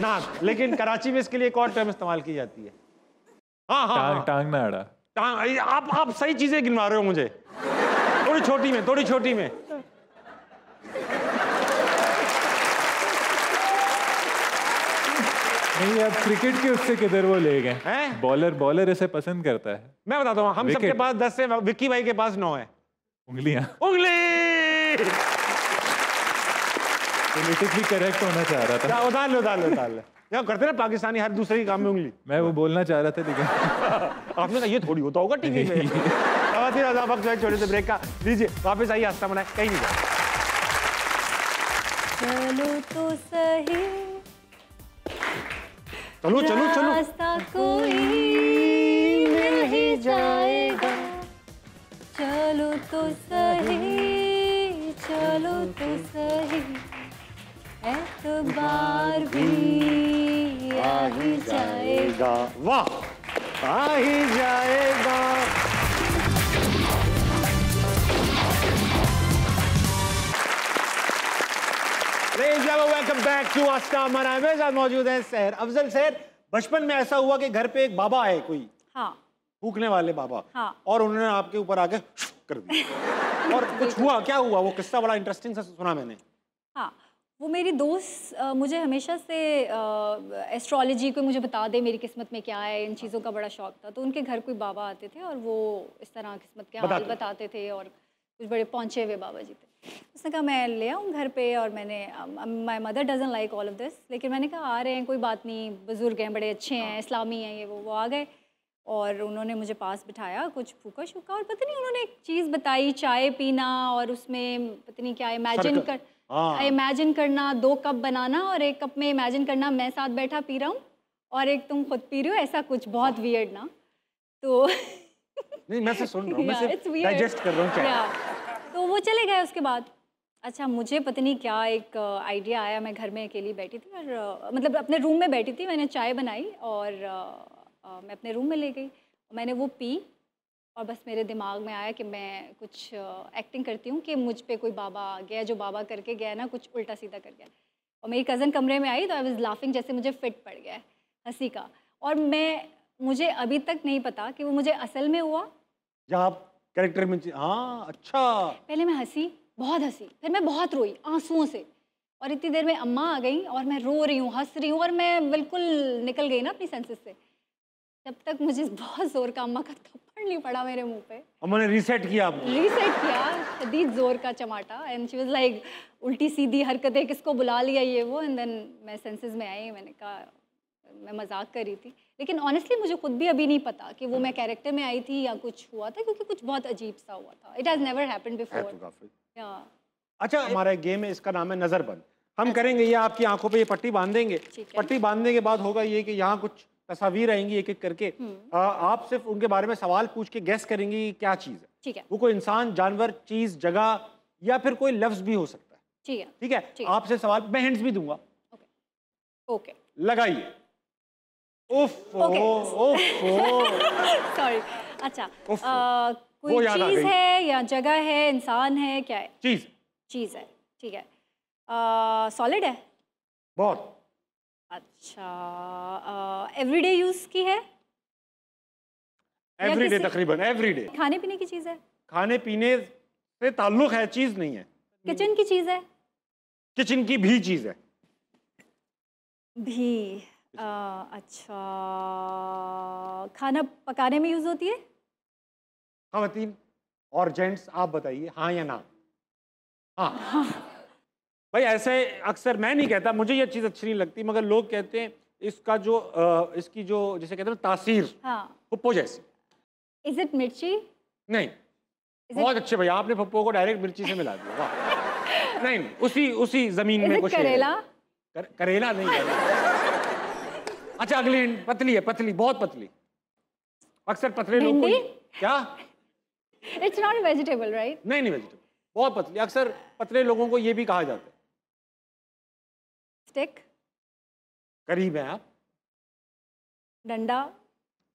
Speaker 1: नाक। लेकिन कराची में इसके लिए एक और टर्म इस्तेमाल की जाती है। हाँ,
Speaker 4: टांग ना अड़ा।
Speaker 1: आप सही चीजें गिनवा रहे हो मुझे, थोड़ी छोटी में।
Speaker 4: नहीं, अब क्रिकेट के उससे किधर वो ले गए। बॉलर इसे पसंद करता है।
Speaker 1: मैं बताता हूँ, हम सबके पास 10 है, विक्की भाई के पास 9 है।
Speaker 4: उंगलियां?
Speaker 1: उंगली।
Speaker 4: पॉलिटिकली करेक्ट होना चाह रहा था।
Speaker 1: उतार लो। क्या करते ना पाकिस्तानी, हर दूसरे के काम में उंगली।
Speaker 4: मैं वो बोलना चाह रहा था, लेकिन
Speaker 1: आपने कहा ये थोड़ी होता होगा टीवी में। छोटे से ब्रेक का लीजिए, वापस आइए, हंसता बनाए, कहीं नहीं जाए।
Speaker 6: चलो तो सही,
Speaker 1: चलो
Speaker 6: रास्ता कोई नहीं जाएगा। चलो तो सही, एतबार भी आ ही जाएगा।
Speaker 1: वाह, आ ही जाएगा। वेलकम बैक टू आस्था। हमारे साथ मौजूद है सहर अफजल। सहर, बचपन में ऐसा हुआ कि घर पे एक बाबा आए, कोई फूकने वाले बाबा, और उन्होंने आपके ऊपर आके कर दिया, और कुछ हुआ? क्या हुआ? वो किस्सा बड़ा इंटरेस्टिंग सा सुना मैंने।
Speaker 6: हाँ, वो मेरी दोस्त मुझे हमेशा से एस्ट्रोलॉजी को मुझे बता दे मेरी किस्मत में क्या है, इन चीज़ों का बड़ा शौक था। तो उनके घर कोई बाबा आते थे और वो इस तरह किस्मत के हाल बताते थे, और कुछ बड़े पहुँचे हुए बाबा जी थे। उसने कहा मैं ले आऊँ घर पे, और मैंने my mother dozen like all of this, लेकिन मैंने कहा आ रहे हैं कोई बात नहीं, बुज़ुर्ग हैं, बड़े अच्छे हैं, इस्लामी हैं ये वो आ गए और उन्होंने मुझे पास बिठाया, कुछ फूका शूका, और पता नहीं उन्होंने एक चीज़ बताई, चाय पीना, और उसमें पता नहीं क्या इमेजिन करना, 2 कप बनाना और एक कप में इमेजिन करना मैं साथ बैठा पी रहा हूँ और एक तुम खुद पी रहे हो, ऐसा कुछ बहुत वियर्ड ना। तो
Speaker 1: नहीं मैं से सुन रहा हूँ, मैं सिर्फ डाइजेस्ट कर रहा हूँ चाय।
Speaker 6: तो वो चले गए उसके बाद। अच्छा, मुझे पता नहीं क्या एक आइडिया आया, मैं घर में अकेली बैठी थी और मतलब अपने रूम में बैठी थी, मैंने चाय बनाई और मैं अपने रूम में ले गई, मैंने वो पी और बस मेरे दिमाग में आया कि मैं कुछ एक्टिंग करती हूँ कि मुझ पे कोई बाबा आ गया, जो बाबा करके गया ना कुछ उल्टा सीधा कर गया। और मेरी कज़न कमरे में आई तो आई वाज लाफिंग, जैसे मुझे फिट पड़ गया हंसी का। और मुझे अभी तक नहीं पता कि वो मुझे असल में हुआ
Speaker 1: जब आप कैरेक्टर में। हाँ अच्छा।
Speaker 6: पहले मैं हंसी, बहुत हंसी, फिर मैं बहुत रोई आंसुओं से, और इतनी देर में अम्मा आ गई और मैं रो रही हूँ, हंस रही हूँ, और मैं बिल्कुल निकल गई ना अपनी सेंसेस से। जब तक मुझे बहुत जोर का अम्मा का थप्पड़ नहीं पड़ा मेरे मुंह पे।
Speaker 1: अम्मा ने रीसेट किया आपको?
Speaker 6: रीसेट किया, शदीद जोर का चमाटा, एंड शी वाज लाइक उल्टी सीधी हरकतें, किसको बुला लिया ये वो, एंड देन मैं सेंसेस में आई। मैंने कहा मैं मजाक कर रही थी, लेकिन ऑनेस्टली मुझे खुद भी अभी नहीं पता कि वो मैं कैरेक्टर में आई थी या कुछ हुआ था, क्योंकि कुछ बहुत अजीब सा हुआ था। It has never happened before.
Speaker 1: अच्छा, हमारा एक गेम है, इसका नाम है नजरबंद। हम करेंगे ये, आपकी आंखों पे ये पट्टी बांध देंगे। पट्टी बांधने के बाद होगा ये कि यहाँ कुछ तस्वीर आएंगी एक एक करके, आप सिर्फ उनके बारे में सवाल पूछ के गैस करेंगी क्या चीज़ है।
Speaker 6: ठीक है।
Speaker 1: वो कोई इंसान, जानवर, चीज़, जगह या फिर कोई लफ्ज भी हो सकता है।
Speaker 6: ठीक है।
Speaker 1: ठीक है, आपसे सवाल, मैं हिंट्स भी दूंगा।
Speaker 6: ओके,
Speaker 1: लगाइए।
Speaker 6: सॉरी। अच्छा, कोई चीज़ है या जगह है, इंसान है, क्या है? चीज़ है। ठीक है। सॉलिड है?
Speaker 1: बहुत।
Speaker 6: अच्छा, एवरीडे यूज़ की है?
Speaker 1: एवरीडे, तकरीबन एवरीडे।
Speaker 6: खाने पीने की चीज़ है? खाने
Speaker 1: पीने से ताल्लुक है, चीज़ नहीं है।
Speaker 6: किचन की चीज़ है?
Speaker 1: किचन की भी चीज़ है।
Speaker 6: भी। अच्छा, खाना पकाने में यूज़ होती है?
Speaker 1: ख़वातीन और जेंट्स आप बताइए, हाँ या ना? हाँ। भाई ऐसे अक्सर मैं नहीं कहता, मुझे ये चीज़ अच्छी नहीं लगती, मगर लोग कहते हैं इसका जो इसकी जो जिसे कहते हैं तासीर,
Speaker 6: हाँ,
Speaker 1: पप्पो जैसी।
Speaker 6: इज इट मिर्ची?
Speaker 1: नहीं। बहुत अच्छे भैया, आपने पप्पो को डायरेक्ट मिर्ची से मिला दिया। वाह। नहीं, उसी जमीन में कुछ
Speaker 6: करेला?
Speaker 1: करेला नहीं। अच्छा, अगली पतली है, पतली, बहुत पतली। अक्सर पतले लोग क्या?
Speaker 6: It's not vegetable, right?
Speaker 1: नहीं वेजिटेबल, बहुत पतली। अक्सर पतले लोगों को ये भी कहा जाता है।
Speaker 6: स्टिक? करीब
Speaker 1: है आप।
Speaker 6: डंडा?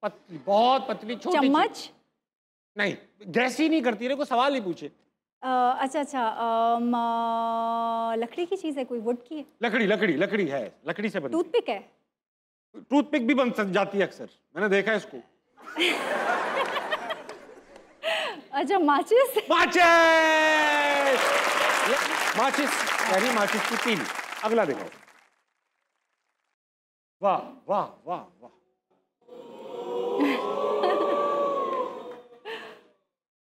Speaker 1: पतली, बहुत पतली, छोटी।
Speaker 6: चम्मच?
Speaker 1: नहीं, गैस ही नहीं करती, रे को सवाल ही पूछे।
Speaker 6: अच्छा, लकड़ी की चीज़ है, कोई वुड की है?
Speaker 1: लकड़ी है, लकड़ी से बनी।
Speaker 6: टूथपिक है?
Speaker 1: टूथपिक भी बन जाती है अक्सर, मैंने देखा है इसको।
Speaker 6: अच्छा, माचिस?
Speaker 1: यानी माचिस की तीली। अगला देखो। वाह वाह वाह वाह।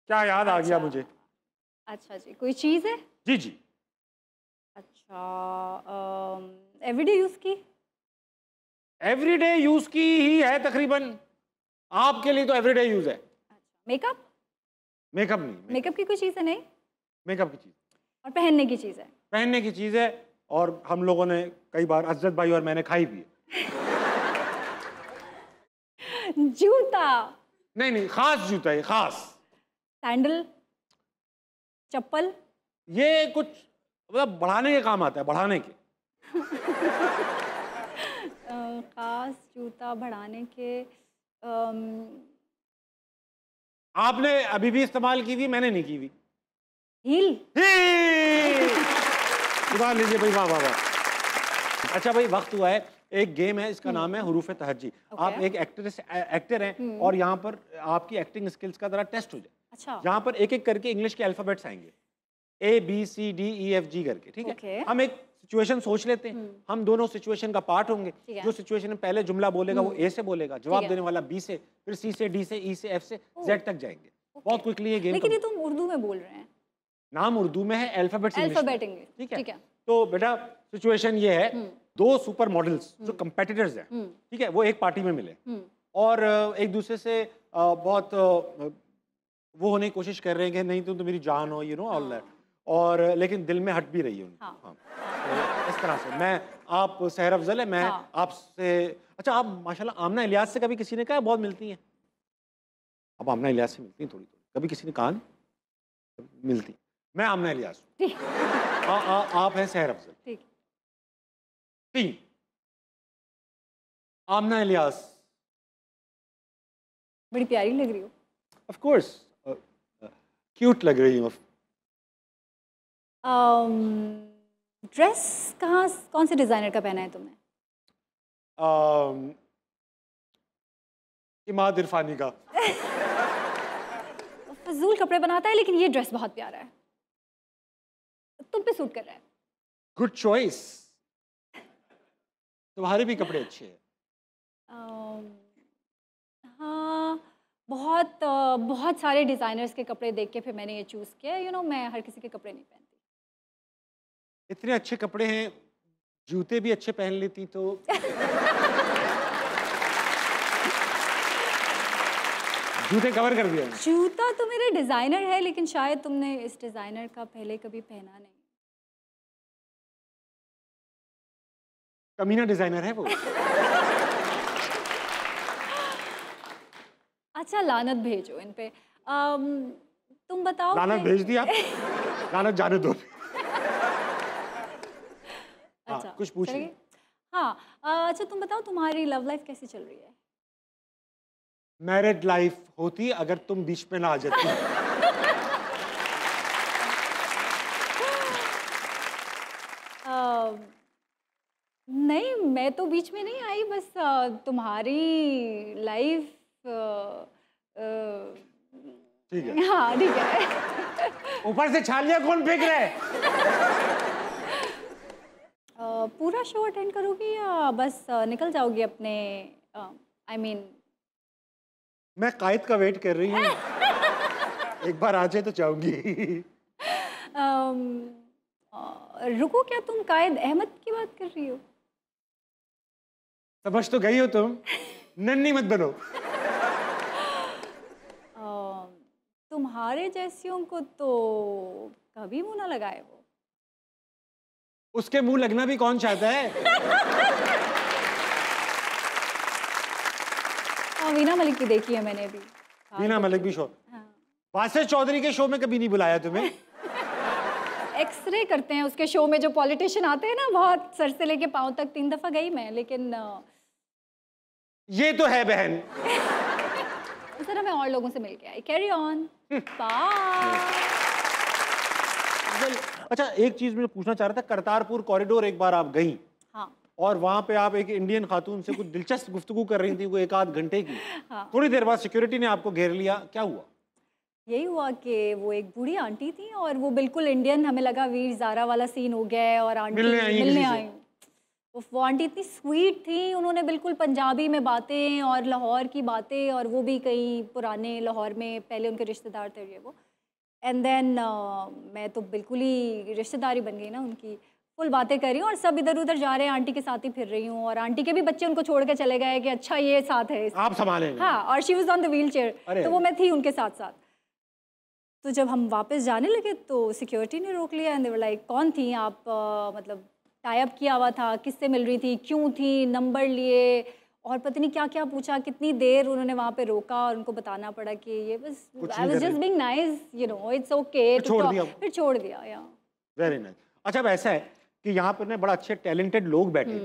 Speaker 1: क्या याद आ गया मुझे?
Speaker 6: अच्छा जी, कोई चीज़ है?
Speaker 1: जी।
Speaker 6: अच्छा, एवरीडे यूज़ की?
Speaker 1: एवरीडे यूज़ की ही है तकरीबन, आपके लिए तो एवरीडे यूज़ है।
Speaker 6: मेकअप?
Speaker 1: मेकअप नहीं।
Speaker 6: मेकअप की कोई चीज़ है? नहीं,
Speaker 1: मेकअप की चीज़।
Speaker 6: और पहनने की चीज़ है?
Speaker 1: पहनने की चीज़ है, और हम लोगों ने कई बार, अजरत भाई और मैंने खाई भी है।
Speaker 6: जूता?
Speaker 1: नहीं, खास जूता है, खास।
Speaker 6: सैंडल? चप्पल?
Speaker 1: ये कुछ मतलब बढ़ाने के काम आता है, बढ़ाने के।
Speaker 6: खास जूता बढ़ाने के।
Speaker 1: आपने अभी भी इस्तेमाल की हुई, मैंने नहीं की हुई।
Speaker 6: हील?
Speaker 1: उतार लीजिए भाई, वाह वाह वाह। अच्छा भाई, वक्त हुआ है, एक गेम है, इसका नाम है हुरूफ तहज्जी। आप एक एक्टर हैं और यहाँ पर आपकी एक्टिंग स्किल्स का जरा टेस्ट हो जाए।
Speaker 6: अच्छा।
Speaker 1: यहाँ पर एक एक करके इंग्लिश के अल्फाबेट्स आएंगे, ABCDEFG करके, ठीक है? हम एक सिचुएशन सोच लेते हैं, हम दोनों सिचुएशन का पार्ट होंगे। जो सिचुएशन में पहले जुमला बोलेगा वो A से बोलेगा, जवाब देने वाला B से, फिर C से, D से, E से, F से, Z तक जाएंगे। बहुत क्विकली ये गेम।
Speaker 6: लेकिन ये तुम उर्दू में बोल रहे हैं।
Speaker 1: नाम उर्दू में है, अल्फाबेट
Speaker 6: इंग्लिश।
Speaker 1: ठीक है, तो बेटा सिचुएशन ये है, दो सुपर मॉडल्स जो कंपेटिटर्स हैं, ठीक है, वो एक पार्टी में मिले और एक दूसरे से बहुत वो होने की कोशिश कर रहे हैं कि नहीं तुम तो मेरी जान हो, यू नो ऑल दैट, और लेकिन दिल में हट भी रही है उनकी। हाँ। तो इस तरह से मैं, आप सहर अफजल है, मैं आपसे, अच्छा आप माशाल्लाह आमना इलियास से कभी किसी ने कहा बहुत मिलती हैं? अब आमना इलियास से मिलती हैं थोड़ी थोड़ी, कभी किसी ने कहा नहीं मिलती? मैं आमना इलियास हूँ, आप हैं सहर अफजल। तीन, आमना इलियास
Speaker 6: बड़ी प्यारी लग रही हो।
Speaker 1: ऑफ कोर्स क्यूट लग रही हूँ।
Speaker 6: ड्रेस कौन से डिजाइनर का पहना है तुमने?
Speaker 1: इमाद इरफानी का।
Speaker 6: फजूल कपड़े बनाता है, लेकिन ये ड्रेस बहुत प्यारा है, तुम पे सूट कर रहा है।
Speaker 1: गुड चॉइस, तुम्हारे भी कपड़े अच्छे हैं।
Speaker 6: हाँ, बहुत सारे डिज़ाइनर्स के कपड़े देख के फिर मैंने ये चूज़ किया। यू नो मैं हर किसी के कपड़े नहीं पहनती।
Speaker 1: इतने अच्छे कपड़े हैं, जूते भी अच्छे पहन लेती तो। जूते कवर कर दिया।
Speaker 6: जूता तो मेरा डिज़ाइनर है, लेकिन शायद तुमने इस डिज़ाइनर का पहले कभी पहना नहीं।
Speaker 1: कमीना डिज़ाइनर है वो।
Speaker 6: अच्छा लानत भेजो इन पे। तुम बताओ।
Speaker 1: लानत भेज दी आप? लानत जाने दो।
Speaker 6: अच्छा
Speaker 1: कुछ पूछिए।
Speaker 6: हाँ, अच्छा तुम बताओ तुम्हारी लव लाइफ कैसी चल रही है?
Speaker 1: मैरिड लाइफ होती अगर तुम बीच में ना आ जाती।
Speaker 6: नहीं, मैं तो बीच में नहीं आई, बस तुम्हारी लाइफ
Speaker 1: ठीक है।
Speaker 6: हाँ ठीक है।
Speaker 1: ऊपर से छालिया कौन फेंक रहा है?
Speaker 6: पूरा शो अटेंड करोगी या बस निकल जाओगी अपने? आई मीन
Speaker 1: मैं कायद का वेट कर रही हूँ। एक बार आ जाए तो जाऊंगी।
Speaker 6: रुको, क्या तुम कायद अहमद की बात कर रही हो?
Speaker 1: समझ तो गई हो तुम, नन्ही मत बनो।
Speaker 6: तुम्हारे जैसियों को तो कभी मुंह ना लगाए वो।
Speaker 1: उसके मुंह लगना भी कौन चाहता है?
Speaker 6: वीना मलिक की देखी है मैंने अभी।
Speaker 1: वीना मलिक भी शो। वासिर चौधरी के शो में कभी नहीं बुलाया तुम्हें?
Speaker 6: एक्सरे करते हैं उसके शो में, जो पॉलिटिशियन आते हैं ना, बहुत सर से लेके पांव तक 3 दफा गई मैं, लेकिन
Speaker 1: ये तो है बहन।
Speaker 6: सर मैं और लोगों से मिल के आई। Carry on. बाय।
Speaker 1: अच्छा एक चीज मुझे पूछना चाह रहा था, करतारपुर कॉरिडोर एक बार आप गई।
Speaker 6: हाँ।
Speaker 1: और वहाँ पे आप एक इंडियन खातून से कुछ दिलचस्प गुफ्तगू कर रही थी, वो 1 आध घंटे की।
Speaker 6: हाँ।
Speaker 1: थोड़ी देर बाद सिक्योरिटी ने आपको घेर लिया, क्या हुआ?
Speaker 6: यही हुआ कि वो एक बूढ़ी आंटी थी और वो बिल्कुल इंडियन, हमें लगा वीर ज़ारा वाला सीन हो गया है, और आंटी मिलने आई। वो आंटी इतनी स्वीट थी, उन्होंने बिल्कुल पंजाबी में बातें और लाहौर की बातें, और वो भी कहीं पुराने लाहौर में पहले उनके रिश्तेदार थे ये वो। एंड देन मैं तो बिल्कुल ही रिश्तेदारी बन गई ना उनकी, फुल बातें कर रही हूँ और सब इधर उधर जा रहे हैं, आंटी के साथ ही फिर रही हूँ, और आंटी के भी बच्चे उनको छोड़ के चले गए कि अच्छा ये साथ है,
Speaker 1: आप संभालेंगे।
Speaker 6: हाँ, और she was on the wheel chair, तो वो मैं थी उनके साथ साथ। तो जब हम वापस जाने लगे तो सिक्योरिटी ने रोक लिया। एंड दे वर लाइक, कौन थी आप? मतलब टाई अप किया हुआ था, किससे मिल रही थी, क्यों थी, नंबर लिए, और पता नहीं क्या क्या पूछा। कितनी देर उन्होंने वहाँ पे रोका और उनको बताना पड़ा कि ये बस, I was just being nice, you know, it's okay. फिर छोड़ दिया। या वेरी
Speaker 1: नाइस। अच्छा अब ऐसा है कि यहाँ पर ना बड़ा अच्छे टैलेंटेड लोग बैठे,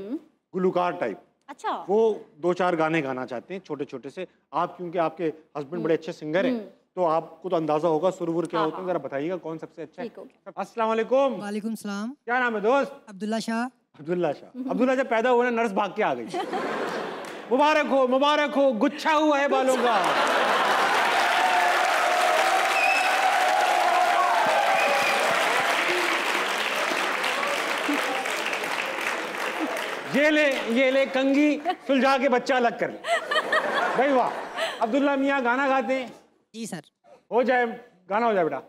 Speaker 1: गुलकार टाइप।
Speaker 6: अच्छा,
Speaker 1: वो 2-4 गाने गाना चाहते हैं छोटे छोटे से। आप क्योंकि आपके हस्बैंड बड़े अच्छे सिंगर हैं, तो आपको तो अंदाजा होगा सुरवुर क्या होते हैं, जरा बताइएगा कौन सबसे अच्छा है। अस्सलाम वालेकुम।
Speaker 7: वालेकुम सलाम।
Speaker 1: क्या नाम है दोस्त?
Speaker 7: अब्दुल्ला शाह।
Speaker 1: अब्दुल्ला शाह। अब्दुल्ला जब पैदा हुआ ना, नर्स भाग के आ गई। मुबारक हो, गुच्छा हुआ है बालों का। ये ले कंगी सुलझा के बच्चा अलग कर ले। भाई वाह। अब्दुल्ला मियाँ गाना गाते हैं?
Speaker 7: जी सर।
Speaker 1: हो जाए, गाना हो जाए बेटा।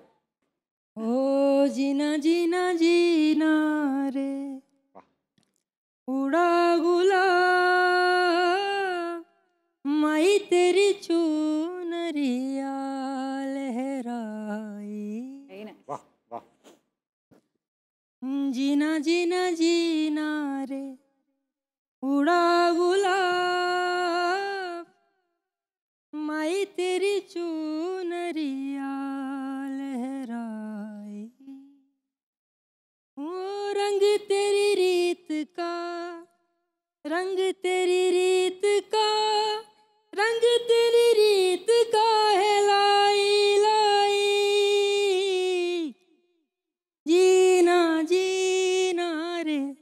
Speaker 7: ओ जीना जीना जीना रे उड़ा गुलाब माई तेरी चुनरिया लहराई।
Speaker 6: Very nice.
Speaker 1: वाह वाह।
Speaker 7: जीना जीना जीना रे उड़ा गुलाब माई तेरी चुनरिया लहराई। ओ रंग तेरी रीत का, रंग तेरी रीत का, रंग तेरी रीत का है लाई लाई। जीना जीना रे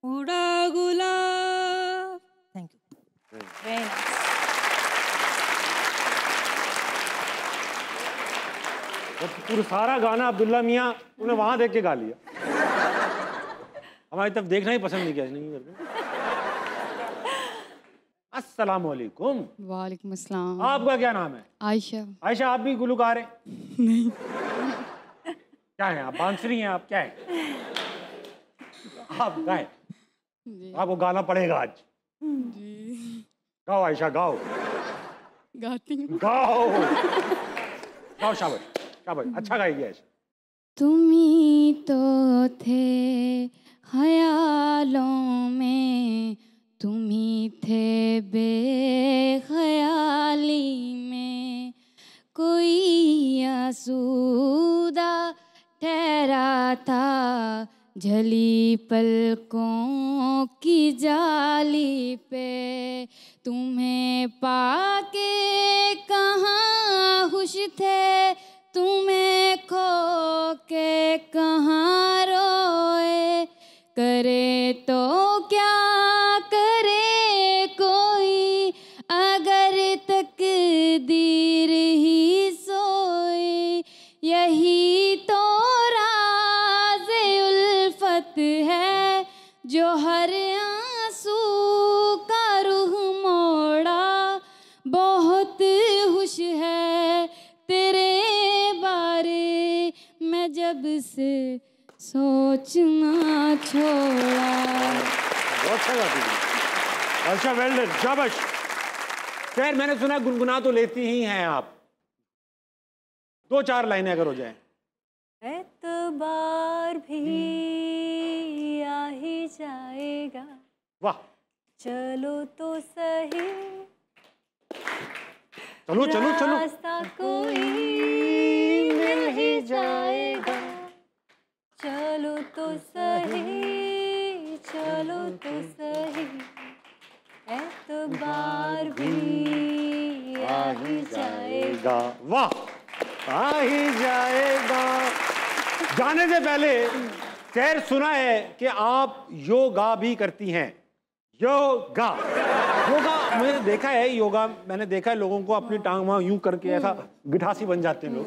Speaker 7: उड़ा गुलाब। Thank you.
Speaker 6: Very nice.
Speaker 1: वो पूरा सारा गाना अब्दुल्ला मियाँ उन्हें वहां देख के गा लिया। हमारी तरफ देखना ही पसंद नहीं किया नहीं करके। अस्सलाम वालेकुम।
Speaker 8: वालेकुम अस्सलाम।
Speaker 1: आपका क्या नाम है?
Speaker 8: आयशा।
Speaker 1: आयशा, आप भी गुलकार हैं?
Speaker 8: नहीं।
Speaker 1: क्या है आप? बांसुरी हैं आप? क्या है आप? गाएं। आपको गाना पड़ेगा आज।
Speaker 8: जी
Speaker 1: गाओ आयशा, गाओ
Speaker 8: गाती हूँ।
Speaker 1: गाओ गाओ। शाबाश शाबाश, अच्छा गाएगी आयशा।
Speaker 8: तुम ही तो थे ख्यालों में, तुम ही थे बेख्याली में, कोई आसूदा ठहरा था झली पलकों की जाली पे। तुम्हें पाके कहाँ खुश थे, तुम्हें खो के कहाँ रोए। करे तो क्या करे कोई, अगर तकदीर ही सोए। यही तो राज़े उल्फत है जो हर आंसू का रुख मोड़ा। बहुत खुश है तेरे बारे मैं जब से सोचना छोड़ा।
Speaker 1: बहुत अच्छा गाती थी आयशा, वेल डन, शाबाश। खैर, मैंने सुना गुनगुना तो लेती ही हैं आप, 2-4 लाइनें अगर हो जाएं।
Speaker 6: एतबार भी आ ही जाएगा,
Speaker 1: वाह।
Speaker 6: चलो तो सही,
Speaker 1: चलो चलो चलो।
Speaker 6: रास्ता कोई मिल ही जाएगा, चलो तो सही, चलो तो सही, एतबार भी आ ही जाएगा।
Speaker 1: वाह, आ ही जाएगा। जाने से पहले खैर सुना है कि आप योगा भी करती हैं। योगा योगा मैंने देखा है, योगा मैंने देखा है लोगों को अपनी टांग वहाँ यूं करके ऐसा गिठासी बन जाते हैं लोग।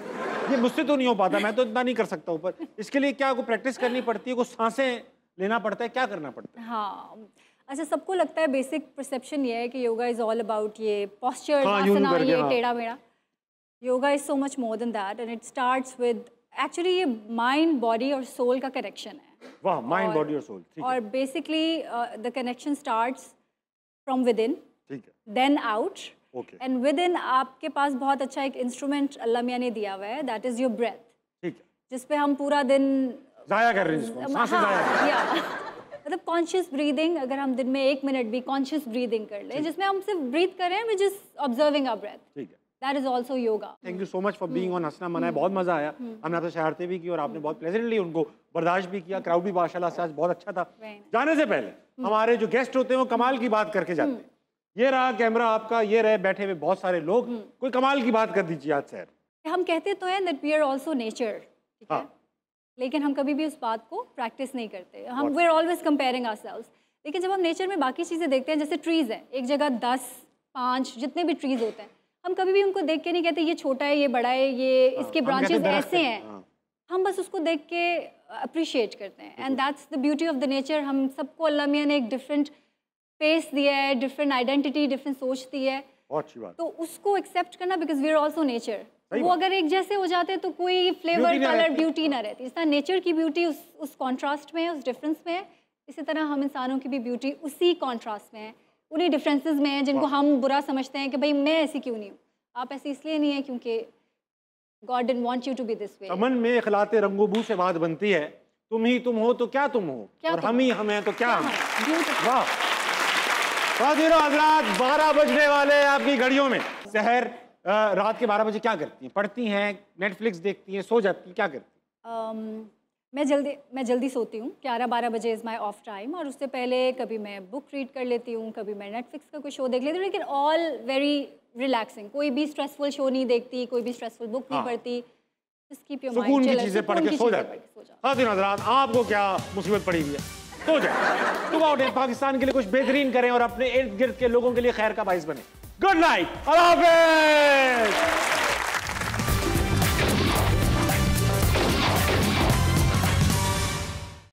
Speaker 1: ये मुझसे तो नहीं हो पाता, मैं तो इतना नहीं कर सकता ऊपर। इसके लिए क्या कोई प्रैक्टिस करनी पड़ती है, कुछ सांसें लेना पड़ता है, क्या करना पड़ता है?
Speaker 6: हाँ, अच्छा, सबको लगता है बेसिक परसेप्शन ये है कि योगा इज ऑल अबाउट ये पोस्चर,
Speaker 1: हाँ,
Speaker 6: आसना, ये टेढ़ा मेढ़ा। Yoga is so much more than that and it starts with actually ये माइंड, बॉडी और सोल का कनेक्शन है।
Speaker 1: वाह, माइंड, बॉडी और सोल।
Speaker 6: और basically the connection starts from within,
Speaker 1: ठीक है,
Speaker 6: then out,
Speaker 1: okay,
Speaker 6: and within आपके पास बहुत अच्छा एक इंस्ट्रूमेंट अल्लाह मियाँ ने दिया हुआ है, दैट इज योर ब्रेथ,
Speaker 1: ठीक है।
Speaker 6: जिस पे हम पूरा दिन
Speaker 1: जाया कर रहे हैं इसको, सांसें जाया कर रहे हैं।
Speaker 6: मतलब कॉन्शियस ब्रीदिंग, अगर हम दिन में 1 मिनट भी कॉन्शियस ब्रीदिंग कर ले, जिसमें हम सिर्फ ब्रीथ कर रहे हैं, which is observing our breath,
Speaker 1: ठीक है।
Speaker 6: That is also yoga.
Speaker 1: Thank you so much for being on Hansna Mana है, बहुत मजा आया। हमने आपसे शरारतें भी की और आपने बहुत प्लेजेंटली उनको बर्दाश्त भी किया। क्राउड भी माशाल्लाह से आज बहुत अच्छा था। जाने से पहले हमारे जो गेस्ट होते हैं वो कमाल की बात करके जाते हैं। ये रहा कैमरा आपका, ये रहे बैठे हुए बहुत सारे लोग, कोई कमाल की बात कर दीजिए आज सर।
Speaker 6: हम कहते तो हैं that we are also nature, ठीक है,
Speaker 1: हाँ।
Speaker 6: लेकिन हम कभी भी उस बात को प्रैक्टिस नहीं करते। हम we are always comparing ourselves. लेकिन जब हम नेचर में बाकी चीज़ें देखते हैं, जैसे ट्रीज़ हैं, एक जगह 10, 5 जितने भी ट्रीज़ होते हैं, हम कभी भी उनको देख के नहीं कहते ये छोटा है, ये बड़ा है, ये इसके ब्रांचेस ऐसे हैं। हम बस उसको देख के अप्रिशिएट करते हैं, and that's the beauty of the nature. हम सबको अल्लाह मियाँ ने एक डिफरेंट फेस दिया है, डिफरेंट आइडेंटिटी, डिफरेंट सोच दी है।
Speaker 1: बहुत अच्छी बात।
Speaker 6: तो उसको एक्सेप्ट करना, because we are also nature, वो अगर एक जैसे हो जाते तो कोई फ्लेवर कलर ब्यूटी ना रहती। इस तरह नेचर की ब्यूटी उस कॉन्ट्रास्ट में है, उस डिफरेंस में है। इसी तरह हम इंसानों की भी ब्यूटी उसी कॉन्ट्रास्ट में है, उन्हीं डिफरेंसेस में है जिनको हम बुरा समझते हैं कि भाई मैं ऐसी क्यों नहीं हूँ। आप ऐसी इसलिए नहीं है क्योंकि God didn't want you to be this way।
Speaker 1: अमन में खिलाते रंगोबू से बात बनती है, तुम ही तुम हो तो क्या तुम हो, और हम ही हम हैं तो क्या हम। वाह। ख़वातीनो हज़रात, 12 बजने वाले हैं आपकी घड़ियों में। सहर रात के 12 बजे क्या करती हैं? पढ़ती हैं, नेटफ्लिक्स देखती हैं, सो जाती हैं, क्या करती हैं?
Speaker 6: मैं जल्दी सोती हूँ। 11-12 बजे इज़ माई ऑफ टाइम, और उससे पहले कभी मैं बुक रीड कर लेती हूँ, कभी मैं नेटफ्लिक्स का कोई शो देख लेती हूँ, लेकिन ऑल वेरी रिलैक्सिंग। कोई भी स्ट्रेसफुल शो नहीं देखती, कोई भी स्ट्रेसफुल बुक नहीं पढ़ती।
Speaker 1: सुकून की चीज़ें पढ़ के सो जाती। ख़वातीनो हज़रात, आपको क्या मुसीबत पड़ी हुई है? सो जाए, सुबह उठे, पाकिस्तान के लिए कुछ बेहतरीन करें और अपने इर्द गिर्द के लोगों के लिए खैर का बाइस बने। गुड नाइट, अल्लाह हाफ़िज़।